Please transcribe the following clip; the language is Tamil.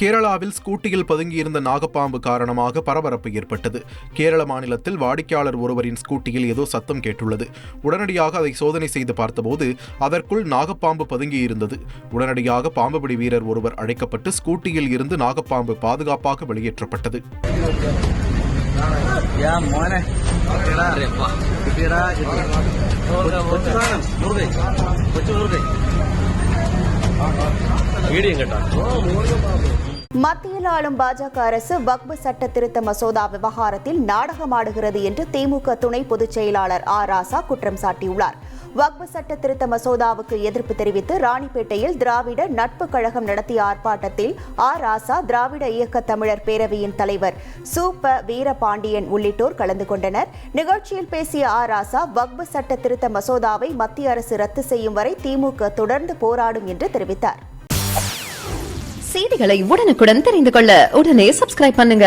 கேரளாவில் ஸ்கூட்டியில் பதுங்கியிருந்த நாகப்பாம்பு காரணமாக பரபரப்பு ஏற்பட்டது. கேரள மாநிலத்தில் வாடிக்கையாளர் ஒருவரின் ஸ்கூட்டியில் ஏதோ சத்தம் கேட்டுள்ளது. உடனடியாக அதை சோதனை செய்து பார்த்தபோது அதற்குள் நாகப்பாம்பு பதுங்கியிருந்தது. உடனடியாக பாம்புபிடி வீரர் ஒருவர் அழைக்கப்பட்டு ஸ்கூட்டியில் இருந்து நாகப்பாம்பு பாதுகாப்பாக வெளியேற்றப்பட்டது. மத்தியில் ஆளும் பாஜக அரசு வக்பு சட்ட திருத்த மசோதா விவகாரத்தில் நாடகமாடுகிறது என்று திமுக துணை பொதுச் செயலாளர் ராசா குற்றம் சாட்டியுள்ளார். வக்பு சட்ட திருத்த மசோதாவுக்கு எதிர்ப்பு தெரிவித்து ராணிப்பேட்டையில் திராவிட நட்பு கழகம் நடத்திய ஆர்ப்பாட்டத்தில் ராசா, திராவிட இயக்க தமிழர் பேரவையின் தலைவர் சூப்ப வீரபாண்டியன் உள்ளிட்டோர் கலந்து கொண்டனர். நிகழ்ச்சியில் பேசிய ராசா, வக்பு சட்ட திருத்த மசோதாவை மத்திய அரசு ரத்து செய்யும் வரை திமுக தொடர்ந்து போராடும் என்று தெரிவித்தார். செய்திகளை உடனுக்குடன் தெரிந்து கொள்ள உடனே சப்ஸ்கிரைப் பண்ணுங்க.